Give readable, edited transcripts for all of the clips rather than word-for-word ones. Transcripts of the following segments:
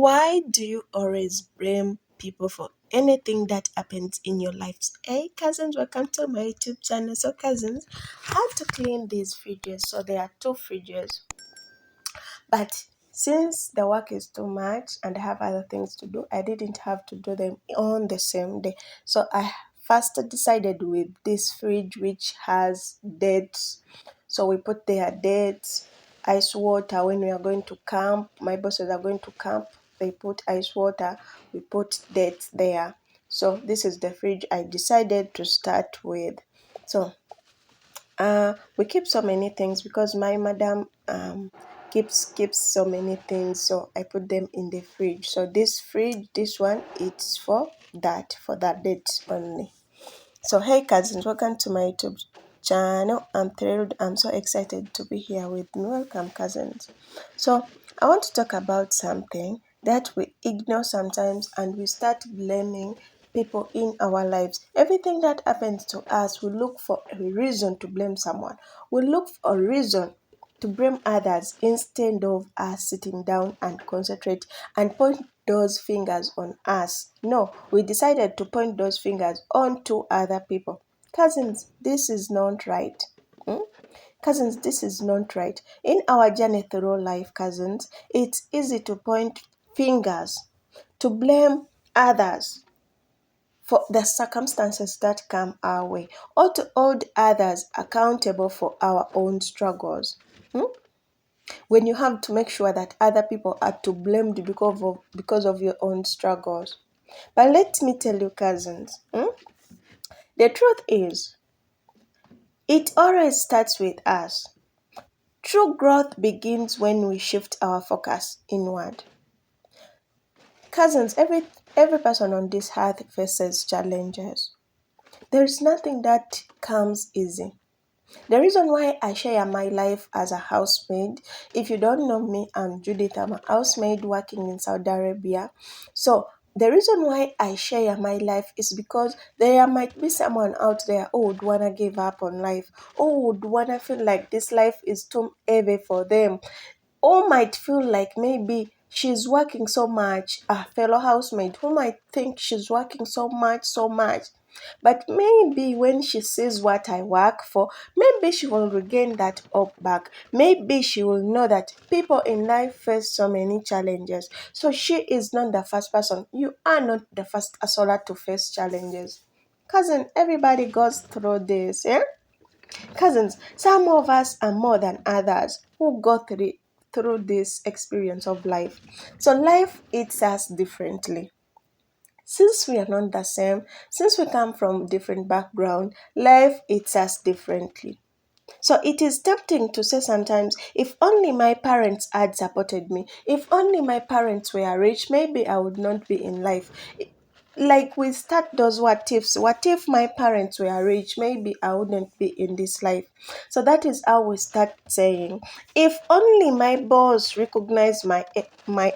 Why do you always blame people for anything that happens in your lives? Hey cousins, welcome to my YouTube channel. So cousins, how to clean these fridges? So there are two fridges, but since the work is too much and I have other things to do, I didn't have to do them on the same day. So I first decided with this fridge which has dates. So we put their dates, ice water when we are going to camp. My bosses are going to camp. They put ice water. We put dates there. So this is the fridge I decided to start with. So we keep so many things because my madam keeps so many things, so I put them in the fridge. So this fridge, this one, it's for that date only. So hey cousins, welcome to my YouTube channel. I'm thrilled, I'm so excited to be here with me. Welcome cousins. So I want to talk about something that we ignore sometimes and we start blaming people in our lives. Everything that happens to us, we look for a reason to blame someone. We look for a reason to blame others instead of us sitting down and concentrate and point those fingers on us. No, we decided to point those fingers onto other people. Cousins, this is not right. Cousins, this is not right. In our journey through life, cousins, it's easy to point fingers, to blame others for the circumstances that come our way, or to hold others accountable for our own struggles. When you have to make sure that other people are to blamed because of your own struggles. But let me tell you, cousins, the truth is, it always starts with us. True growth begins when we shift our focus inward. Cousins, every person on this earth faces challenges. There is nothing that comes easy. The reason why I share my life as a housemaid, if you don't know me, I'm Judith. I'm a housemaid working in Saudi Arabia. So the reason why I share my life is because there might be someone out there who would wanna give up on life, who would wanna feel like this life is too heavy for them, or might feel like maybe she's working so much, a fellow housemaid who might think she's working so much. But maybe when she sees what I work for, maybe she will regain that hope back. Maybe she will know that people in life face so many challenges. So she is not the first person. You are not the first solar to face challenges. Cousin, everybody goes through this, yeah? Cousins, some of us are more than others who go through this experience of life. So life hits us differently. Since we are not the same, since we come from different background, life hits us differently. So it is tempting to say sometimes, if only my parents had supported me, if only my parents were rich, maybe I would not be in life. Like we start those what ifs. What if my parents were rich? Maybe I wouldn't be in this life. So that is how we start saying, if only my boss recognized my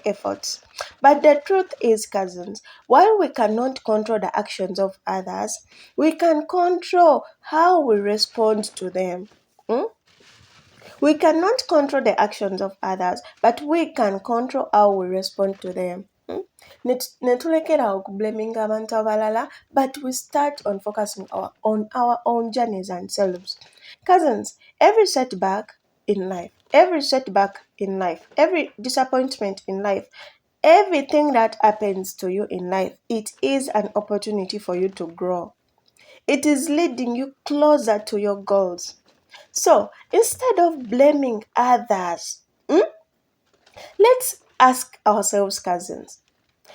efforts. But the truth is, cousins, while we cannot control the actions of others, we can control how we respond to them. Hmm? We cannot control the actions of others, but we can control how we respond to them. Netulekera okublaming abantu abalala, but we start on focusing on our own journeys and selves. Cousins, every setback in life, every disappointment in life, everything that happens to you in life, it is an opportunity for you to grow. It is leading you closer to your goals. So instead of blaming others, let's ask ourselves, cousins,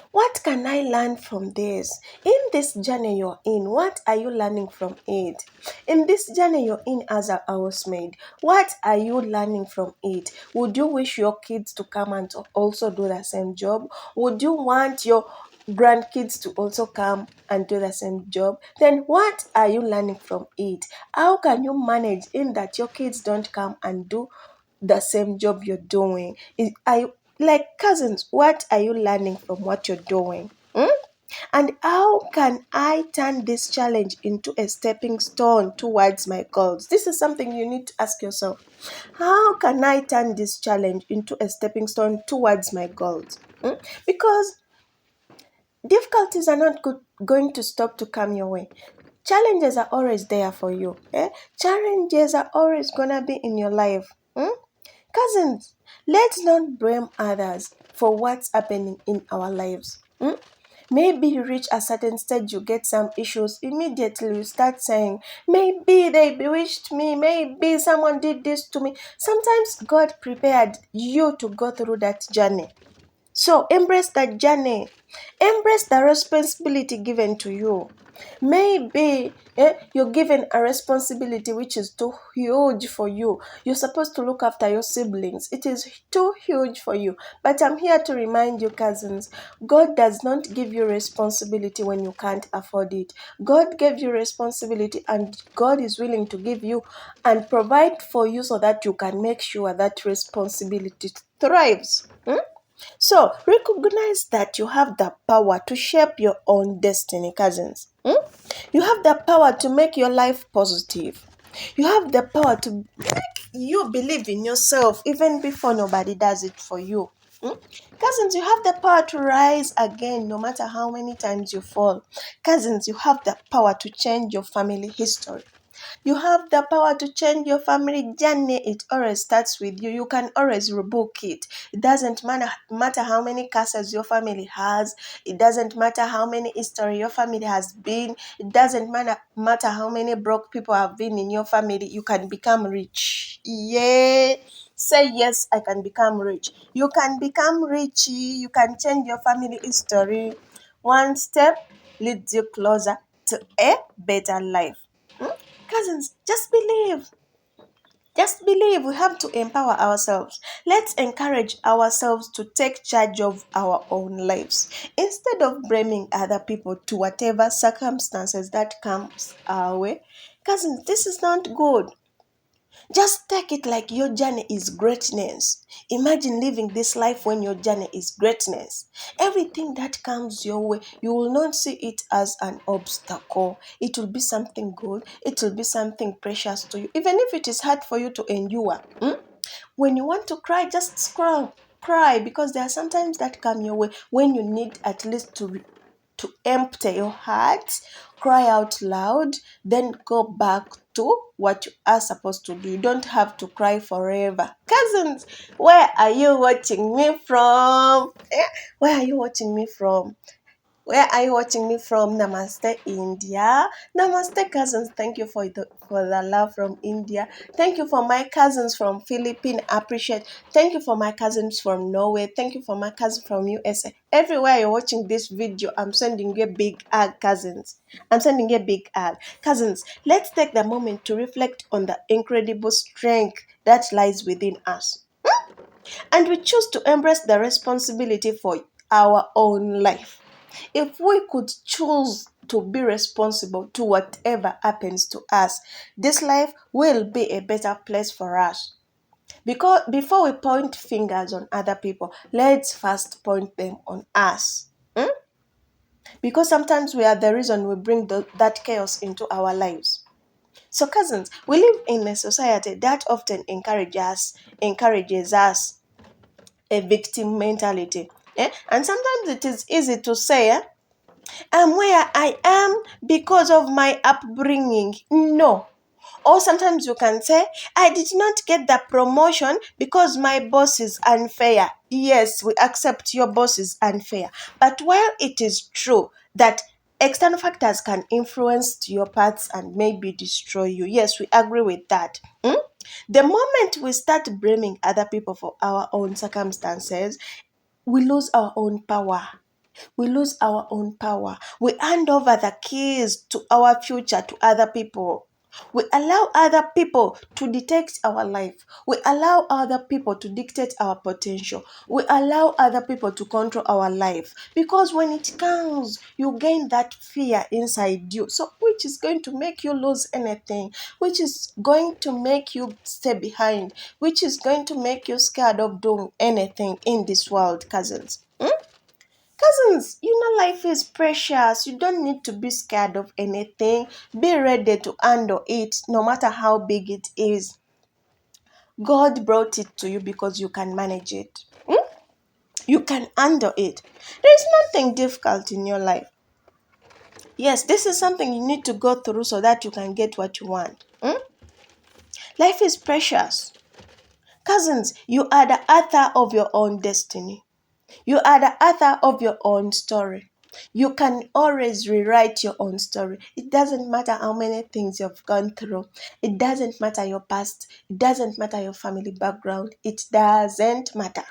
what can I learn from this? In this journey you're in, what are you learning from it? In this journey you're in as a housemaid, what are you learning from it? Would you wish your kids to come and to also do the same job? Would you want your grandkids to also come and do the same job? Then what are you learning from it? How can you manage in that your kids don't come and do the same job you're doing? Are you, like cousins, what are you learning from what you're doing? And how can I turn this challenge into a stepping stone towards my goals? This is something you need to ask yourself. How can I turn this challenge into a stepping stone towards my goals? Because difficulties are not going to stop to come your way. Challenges are always there for you. Challenges are always gonna be in your life. Cousins, let's not blame others for what's happening in our lives. Maybe you reach a certain stage, you get some issues, immediately you start saying, maybe they bewitched me, maybe someone did this to me. Sometimes God prepared you to go through that journey. So embrace that journey. Embrace the responsibility given to you. Maybe you're given a responsibility which is too huge for you. You're supposed to look after your siblings. It is too huge for you. But I'm here to remind you, cousins, God does not give you responsibility when you can't afford it. God gave you responsibility, and God is willing to give you and provide for you so that you can make sure that responsibility thrives. So recognize that you have the power to shape your own destiny, cousins. You have the power to make your life positive. You have the power to make you believe in yourself even before nobody does it for you. Cousins, you have the power to rise again no matter how many times you fall. Cousins, you have the power to change your family history. You have the power to change your family journey. It always starts with you. You can always rebook it. It doesn't matter how many curses your family has. It doesn't matter how many history your family has been. It doesn't matter how many broke people have been in your family. You can become rich. Yeah. Say yes, I can become rich. You can become rich. You can change your family history. One step leads you closer to a better life. Cousins, just believe. Just believe. We have to empower ourselves. Let's encourage ourselves to take charge of our own lives instead of blaming other people to whatever circumstances that comes our way. Cousins, this is not good. Just take it like your journey is greatness. Imagine living this life when your journey is greatness. Everything that comes your way, you will not see it as an obstacle. It will be something good. It will be something precious to you. Even if it is hard for you to endure. When you want to cry, just cry, because there are sometimes that come your way when you need at least to empty your heart, cry out loud, then go back to what you are supposed to do. You don't have to cry forever. Cousins, where are you watching me from? Where are you watching me from? Where are you watching me from? Namaste, India. Namaste, cousins. Thank you for the love from India. Thank you for my cousins from Philippines. Appreciate. Thank you for my cousins from Norway. Thank you for my cousins from USA. Everywhere you're watching this video, I'm sending you a big hug, cousins. I'm sending you a big hug. Cousins, let's take the moment to reflect on the incredible strength that lies within us. And we choose to embrace the responsibility for our own life. If we could choose to be responsible to whatever happens to us, this life will be a better place for us. Because before we point fingers on other people, let's first point them on us. Because sometimes we are the reason we bring that chaos into our lives. So, cousins, we live in a society that often encourages us a victim mentality. And sometimes it is easy to say, I'm where I am because of my upbringing. No. Or sometimes you can say, I did not get the promotion because my boss is unfair. Yes, we accept your boss is unfair. But while it is true that external factors can influence your paths and maybe destroy you, yes, we agree with that. The moment we start blaming other people for our own circumstances, we lose our own power. We lose our own power. We hand over the keys to our future to other people. We allow other people to dictate our life. We allow other people to dictate our potential. We allow other people to control our life. Because when it comes, you gain that fear inside you. So, which is going to make you lose anything, which is going to make you stay behind, which is going to make you scared of doing anything in this world, cousins. Cousins, life is precious. You don't need to be scared of anything. Be ready to handle it, no matter how big it is. God brought it to you because you can manage it. You can handle it. There is nothing difficult in your life. Yes, this is something you need to go through so that you can get what you want. Life is precious. Cousins, you are the author of your own destiny. You are the author of your own story. You can always rewrite your own story. It doesn't matter how many things you've gone through. It doesn't matter your past. It doesn't matter your family background. It doesn't matter.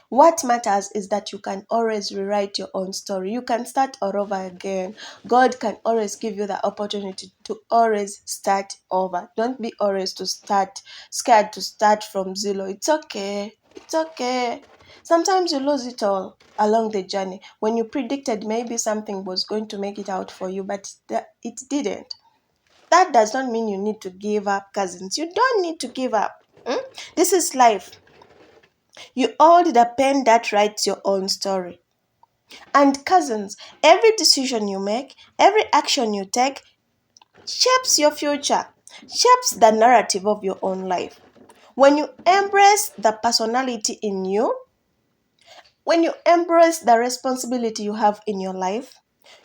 What matters is that you can always rewrite your own story. You can start all over again. God can always give you the opportunity to always start over. Don't be always scared to start from zero. It's okay. It's okay. Sometimes you lose it all along the journey when you predicted maybe something was going to make it out for you, but it didn't. That does not mean you need to give up, cousins. You don't need to give up. This is life. You hold the pen that writes your own story. And cousins, every decision you make, every action you take, shapes your future, shapes the narrative of your own life. When you embrace the personality in you, when you embrace the responsibility you have in your life,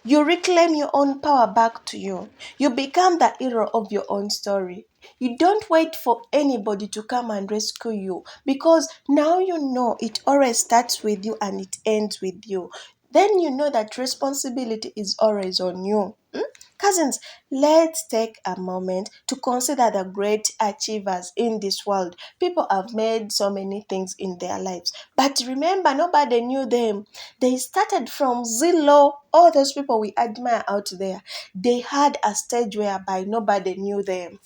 you reclaim your own power back to you. You become the hero of your own story. You don't wait for anybody to come and rescue you because now you know it always starts with you and it ends with you. Then you know that responsibility is always on you. Cousins, let's take a moment to consider the great achievers in this world. People have made so many things in their lives. But remember, nobody knew them. They started from zero. All those people we admire out there, they had a stage whereby nobody knew them.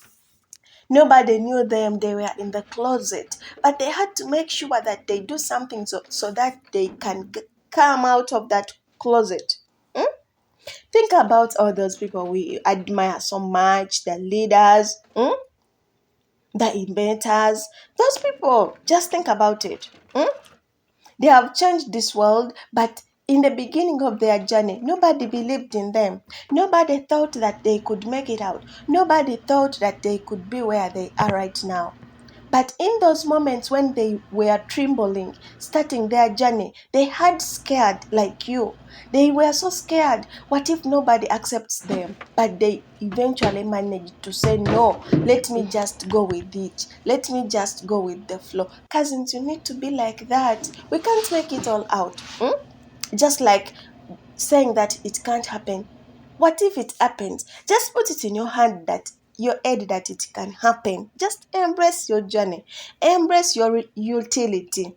Nobody knew them. They were in the closet. But they had to make sure that they do something so that they can come out of that closet. Think about all those people we admire so much, the leaders, the inventors. Those people, just think about it. They have changed this world, but in the beginning of their journey, nobody believed in them. Nobody thought that they could make it out. Nobody thought that they could be where they are right now. But in those moments when they were trembling, starting their journey, they had scared like you. They were so scared. What if nobody accepts them? But they eventually managed to say, no, let me just go with it. Let me just go with the flow. Cousins, you need to be like that. We can't make it all out. Just like saying that it can't happen. What if it happens? Just put it in your hand that your head that it can happen. Just embrace your journey. Embrace your utility.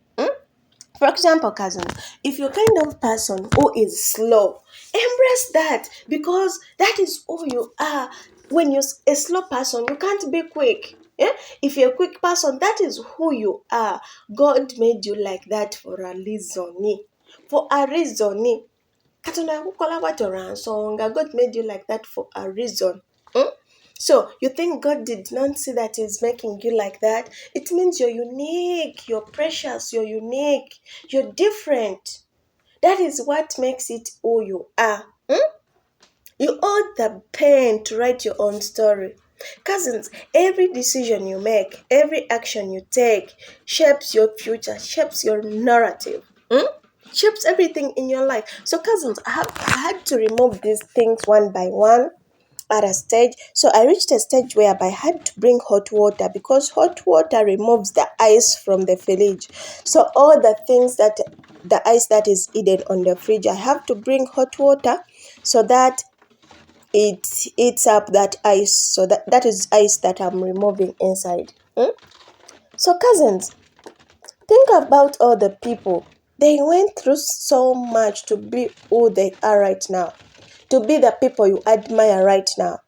For example, cousins, if you're kind of person who is slow, embrace that because that is who you are. When you're a slow person, you can't be quick. Yeah? If you're a quick person, that is who you are. God made you like that for a reason. For a reason. Katonda yakukola bw'atyo lwa nsonga. God made you like that for a reason. So you think God did not see that He's making you like that? It means you're unique, you're precious, you're unique, you're different. That is what makes it who you are. You hold the pen to write your own story. Cousins, every decision you make, every action you take shapes your future, shapes your narrative. Shapes everything in your life. So cousins, I had to remove these things one by one at a stage. So I reached a stage whereby I had to bring hot water because hot water removes the ice from the fridge. So all the things that the ice that is hidden on the fridge, I have to bring hot water so that it eats up that ice. So that is ice that I'm removing inside. So cousins, think about all the people. They went through so much to be who they are right now. To be the people you admire right now.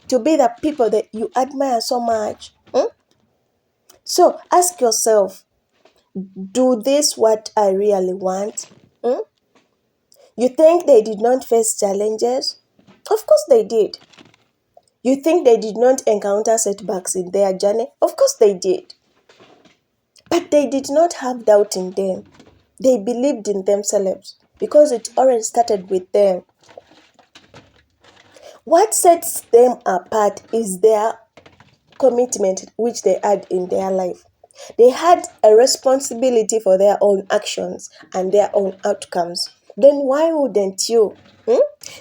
To be the people that you admire so much. So ask yourself, do this what I really want? You think they did not face challenges? Of course they did. You think they did not encounter setbacks in their journey? Of course they did. But they did not have doubt in them. They believed in themselves. because it already started with them. What sets them apart is their commitment which they had in their life. They had a responsibility for their own actions and their own outcomes. Then why wouldn't you?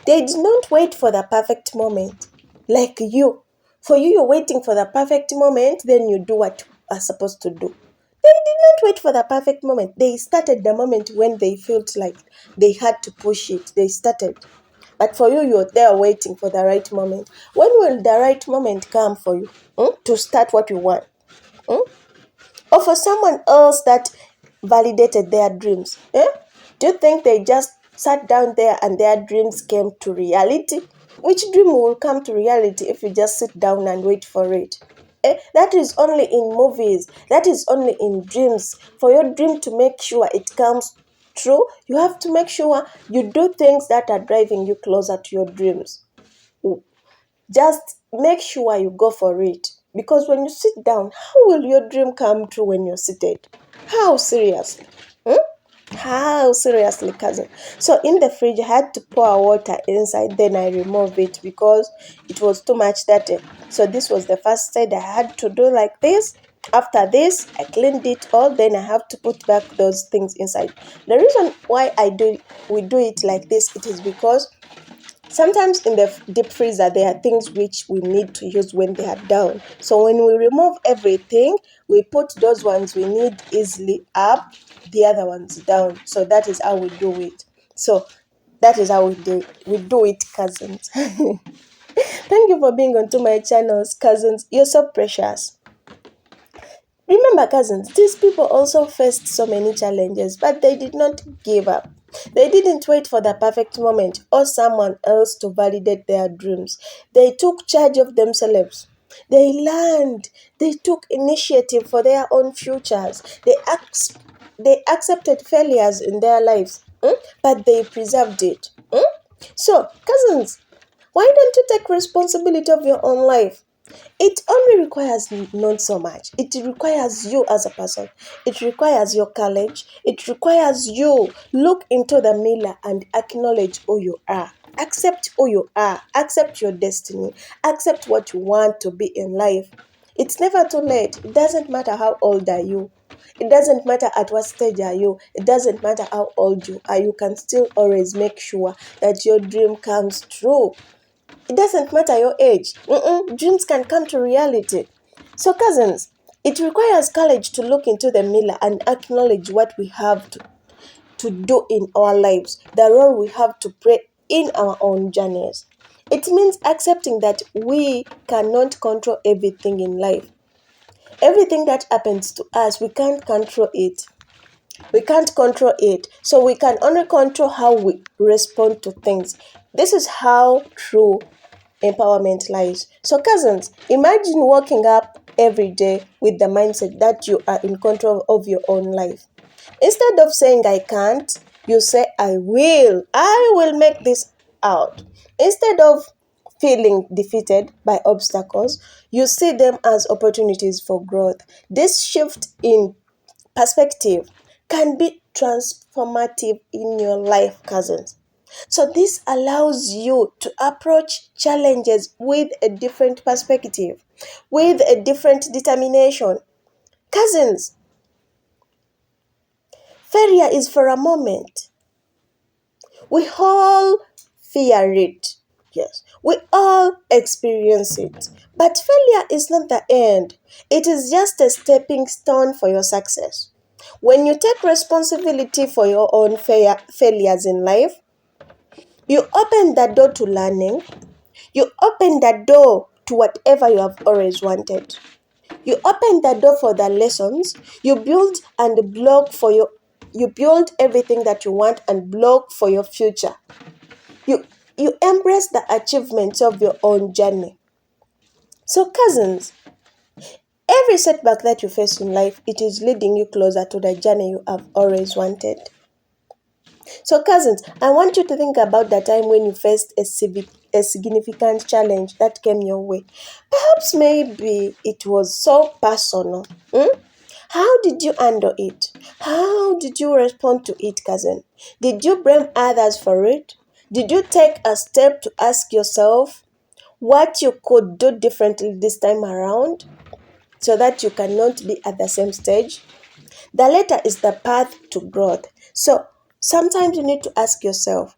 They did not wait for the perfect moment like you. For you, you're waiting for the perfect moment, then you do what you are supposed to do. They did not wait for the perfect moment. They started the moment when they felt like they had to push it. They started. But for you, you're there waiting for the right moment. When will the right moment come for you to start what you want? Hmm? Or for someone else that validated their dreams? Do you think they just sat down there and their dreams came to reality? Which dream will come to reality if you just sit down and wait for it? That is only in movies. That is only in dreams. For your dream to make sure it comes true, you have to make sure you do things that are driving you closer to your dreams. Just make sure you go for it. Because when you sit down, how will your dream come true when you're seated? How seriously? Hmm? How seriously, cousin? So in the fridge, I had to pour water inside, then I remove it because it was too much dirty. So this was the first side I had to do like this. After this, I cleaned it all, then I have to put back those things inside. The reason why we do it like this, it is because sometimes in the deep freezer, there are things which we need to use when they are down. So when we remove everything, we put those ones we need easily up, the other ones down. So that is how we do it. So that is how we do it, cousins. Thank you for being onto my channels, cousins. You're so precious. Remember, cousins, these people also faced so many challenges, but they did not give up. They didn't wait for the perfect moment or someone else to validate their dreams. They took charge of themselves. They learned. They took initiative for their own futures. They accepted failures in their lives, but they preserved it. So, cousins, why don't you take responsibility of your own life? It only requires not so much. It requires you as a person. It requires your courage. It requires you look into the mirror and acknowledge who you are. Accept who you are. Accept your destiny. Accept what you want to be in life. It's never too late. It doesn't matter how old are you. It doesn't matter at what stage are you. It doesn't matter how old you are. You can still always make sure that your dream comes true. It doesn't matter your age. Dreams can come to reality. So, cousins, it requires courage to look into the mirror and acknowledge what we have to do in our lives, the role we have to play in our own journeys. It means accepting that we cannot control everything in life. Everything that happens to us, we can't control it. We can't control it. So we can only control how we respond to things. This is how true empowerment lies. So, cousins, imagine waking up every day with the mindset that you are in control of your own life. Instead of saying I can't, you say I will. I will make this out. Instead of feeling defeated by obstacles, you see them as opportunities for growth. This shift in perspective can be transformative in your life, cousins. So, this allows you to approach challenges with a different perspective, with a different determination. Cousins, failure is for a moment. We all fear it. Yes, we all experience it. But failure is not the end, it is just a stepping stone for your success. When you take responsibility for your own failures in life, you open the door to learning. You open the door to whatever you have always wanted. You open the door for the lessons. You build everything that you want and block for your future. You you embrace the achievements of your own journey. So, cousins, every setback that you face in life, it is leading you closer to the journey you have always wanted. So, cousins, I want you to think about the time when you faced a significant challenge that came your way. Perhaps maybe it was so personal. How did you handle it? How did you respond to it, cousin? Did you blame others for it? Did you take a step to ask yourself what you could do differently this time around so that you cannot be at the same stage? The latter is the path to growth. So sometimes you need to ask yourself,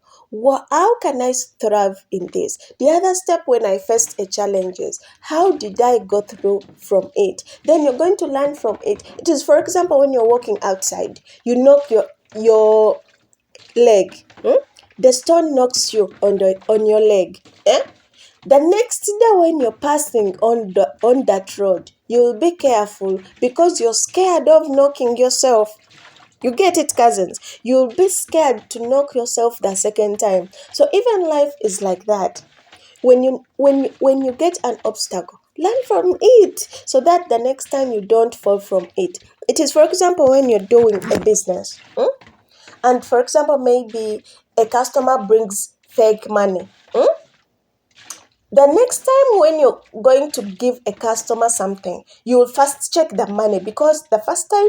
how can I thrive in this? The other step when I faced a challenge is, how did I go through from it? Then you're going to learn from it. It is, for example, when you're walking outside, you knock your leg. The stone knocks you on your leg. The next day when you're passing on that road, you'll be careful because you're scared of knocking yourself. You get it, cousins? You'll be scared to knock yourself the second time. So even life is like that. When you get an obstacle, learn from it so that the next time you don't fall from it. It is, for example, when you're doing a business, and for example, maybe a customer brings fake money. The next time when you're going to give a customer something, you will first check the money because the first time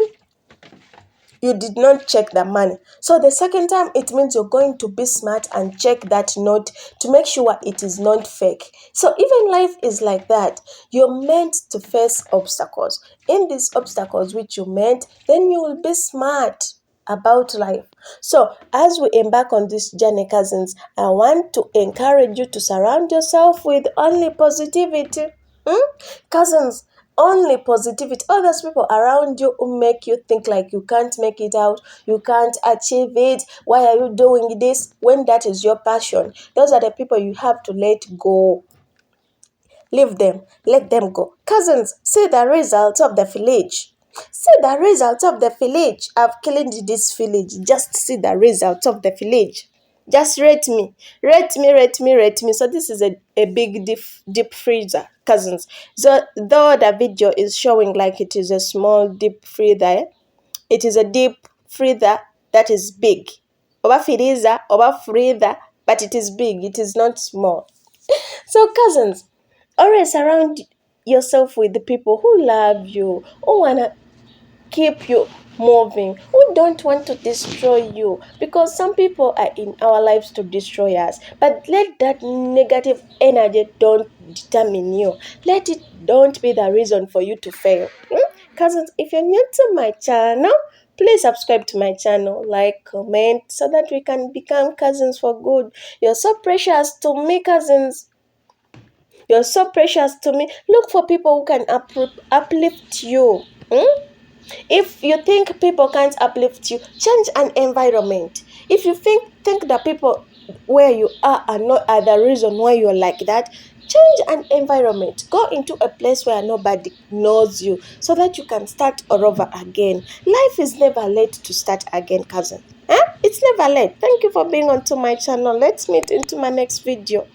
you did not check the money. So the second time, it means you're going to be smart and check that note to make sure it is not fake. So even life is like that. You're meant to face obstacles. In these obstacles which you met, then you will be smart about life. So as we embark on this journey, cousins, I want to encourage you to surround yourself with only positivity. Cousins, only positivity. All those people around you who make you think like you can't make it out, you can't achieve it. Why are you doing this when that is your passion? Those are the people you have to let go. Leave them, let them go. Cousins, see the results of the village. See the results of the village. I've cleaned this village. Just see the results of the village. Just rate me. Rate me, rate me, rate me. So this is a big deep freezer, cousins. So though the video is showing like it is a small deep freezer, it is a deep freezer that is big. Over freezer, over freezer, but it is big. It is not small. So, cousins, always surround yourself with the people who love you, who wanna keep you moving, who don't want to destroy you, because some people are in our lives to destroy us. But let that negative energy don't determine you. Let it don't be the reason for you to fail. Cousins, if you're new to my channel, please subscribe to my channel, like, comment, so that we can become cousins for good. You're so precious to me, cousins. You're so precious to me. Look for people who can uplift you. If you think people can't uplift you, change an environment. If you think the people where you are not are the reason why you're like that, change an environment. Go into a place where nobody knows you so that you can start all over again. Life is never late to start again, cousin. It's never late. Thank you for being onto my channel. Let's meet into my next video.